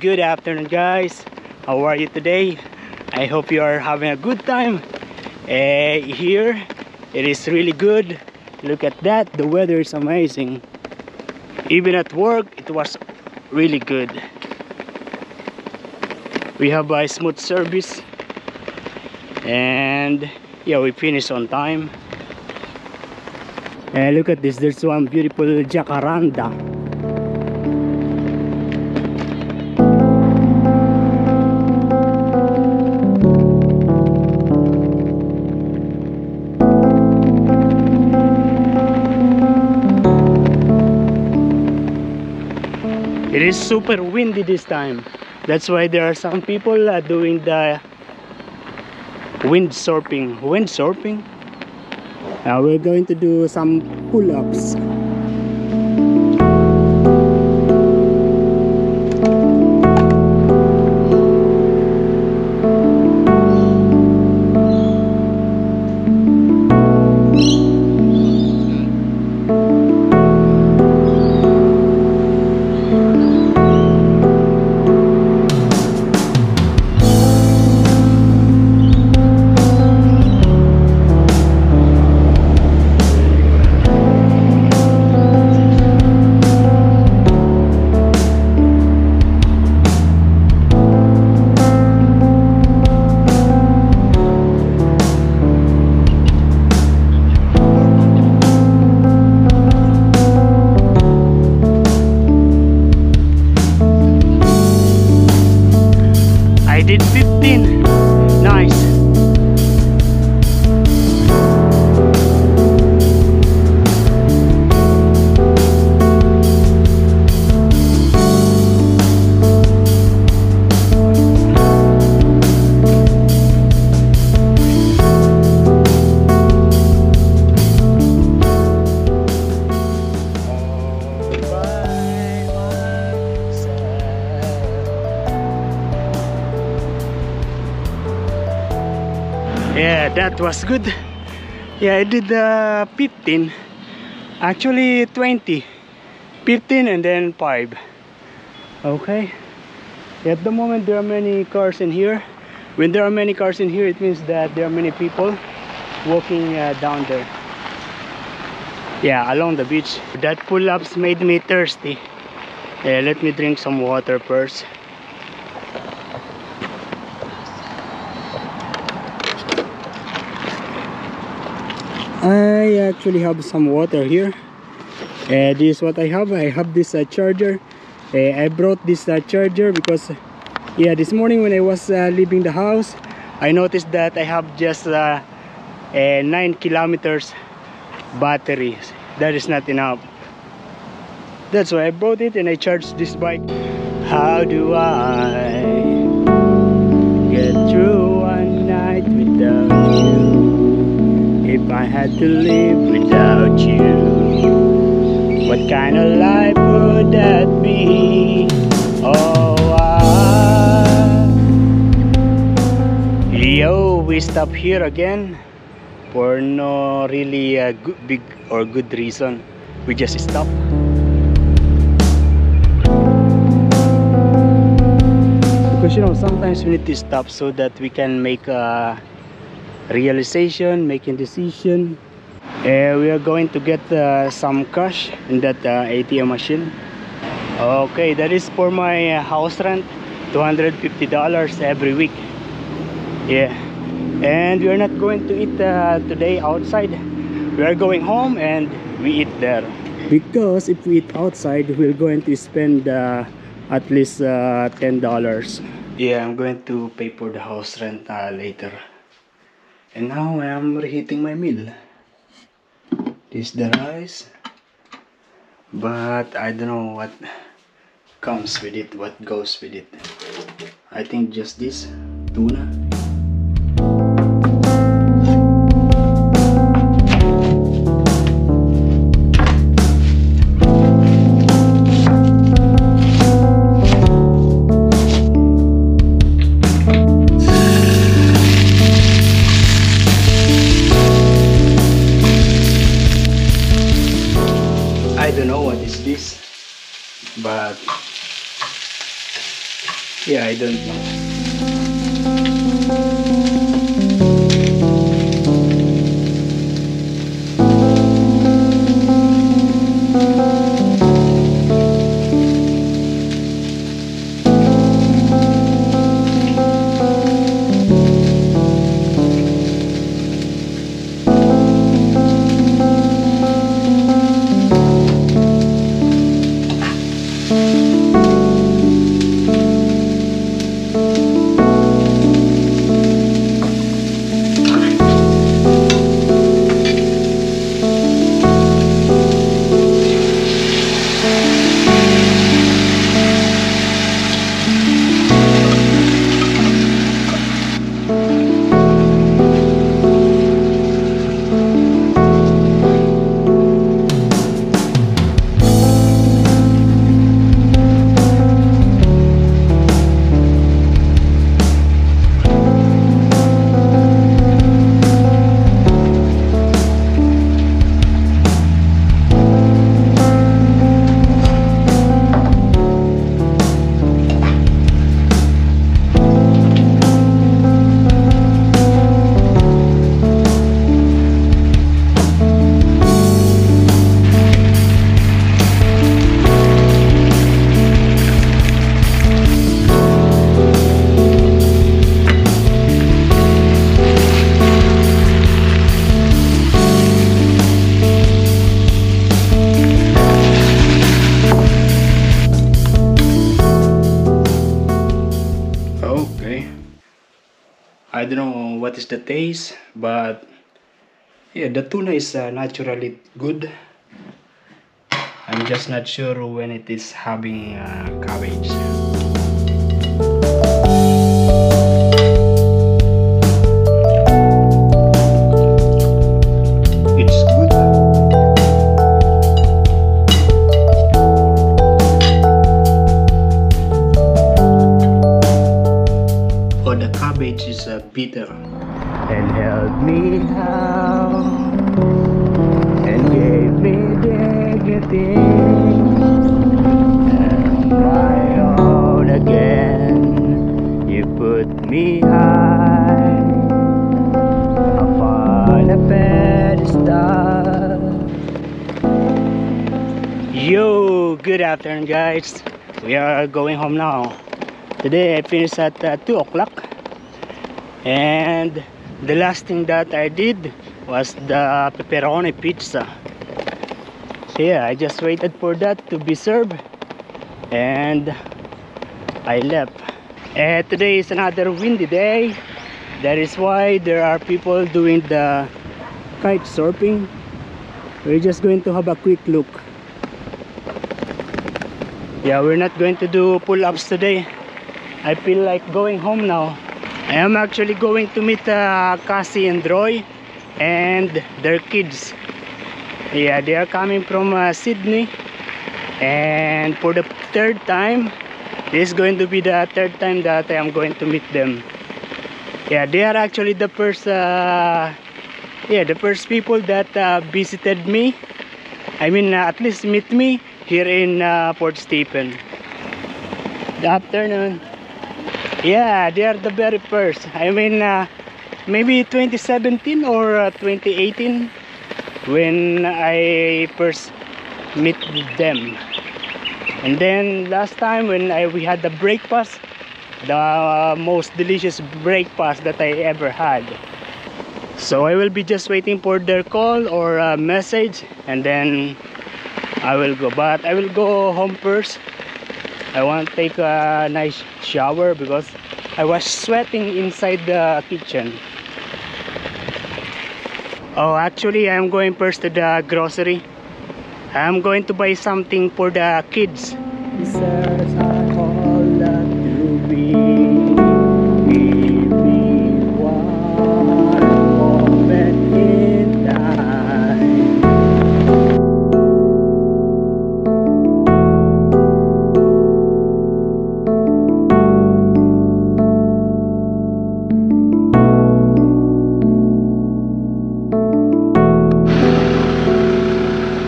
good afternoon, guys. How are you today? I hope you are having a good time. Here it is really good. Look at that, the weather is amazing. Even at work it was really good. We have a smooth service, and yeah, we finished on time. And look at this, there's one beautiful jacaranda. It is super windy this time. That's why there are some people doing the windsurfing. Windsurfing? Now we're going to do some pull-ups. I did 15. Nice. Yeah, that was good. Yeah, I did 15. Actually 20. 15 and then 5. Okay. At the moment there are many cars in here. When there are many cars in here, it means that there are many people walking down there. Yeah, along the beach. That pull-ups made me thirsty. Let me drink some water first. I actually have some water here. This is what I have. I have this charger. I brought this charger because yeah, this morning when I was leaving the house, I noticed that I have just 9 kilometers battery. That is not enough. That's why I brought it and I charged this bike. How do I get through one night without you? If I had to live without you, what kind of life would that be? Oh, yo, we stop here again for no really big or good reason. We just stop. Because you know, sometimes we need to stop so that we can make a realization, making decision. We are going to get some cash in that ATM machine. Okay, that is for my house rent, $250 every week. Yeah, and we are not going to eat today outside. We are going home and we eat there, because if we eat outside we're going to spend at least $10. Yeah, I'm going to pay for the house rent later. And now I am reheating my meal. This is the rice, but I don't know what comes with it, what goes with it. I think just this tuna. I don't know what is this, but Yeah, I don't know. Okay. I don't know what is the taste, but yeah, the tuna is naturally good. I'm just not sure when it is having cabbage. It's good. Oh, the cabbage is bitter. And held me out and gave me dignity. And my own again, you put me high upon a pedestal. Yo, good afternoon, guys. We are going home now. Today I finished at 2 o'clock, and the last thing that I did was the pepperoni pizza. So yeah, I just waited for that to be served and I left. And today is another windy day. That is why there are people doing the kite surfing. We're just going to have a quick look. Yeah, we're not going to do pull-ups today. I feel like going home now. I am actually going to meet Cassie and Roy and their kids. Yeah, they are coming from Sydney, and for the third time, this is going to be the third time that I am going to meet them. Yeah, they are actually the first the first people that visited me. I mean, at least meet me here in Port Stephen. Good afternoon. Yeah, they are the very first. I mean, maybe 2017 or 2018 when I first meet with them. And then last time when we had the breakfast, the most delicious breakfast that I ever had. So I will be just waiting for their call or a message, and then I will go. But I will go home first. I want to take a nice shower because I was sweating inside the kitchen. Oh, actually I'm going first to the grocery. I'm going to buy something for the kids. These are all that to be. Give me one moment in time.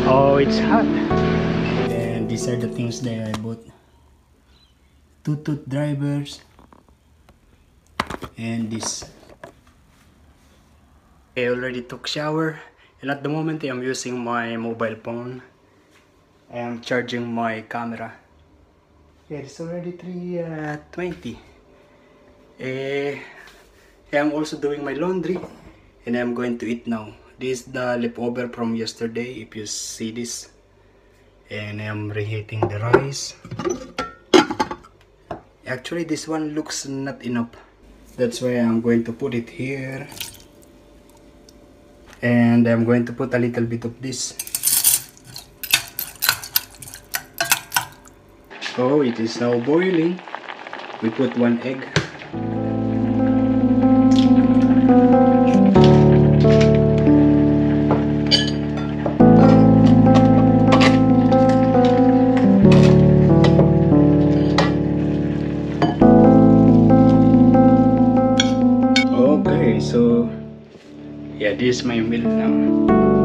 Oh, it's hot. And these are the things that I bought. two tooth drivers, and this. I already took shower, and at the moment I am using my mobile phone. I am charging my camera. Yeah, it's already 3:20. I'm also doing my laundry, and I'm going to eat now. This is the leftover from yesterday, if you see this. And I'm reheating the rice. Actually, this one looks not enough. That's why I'm going to put it here. And I'm going to put a little bit of this. Oh, it is now boiling. We put one egg. Okay, so yeah, this is my meal now.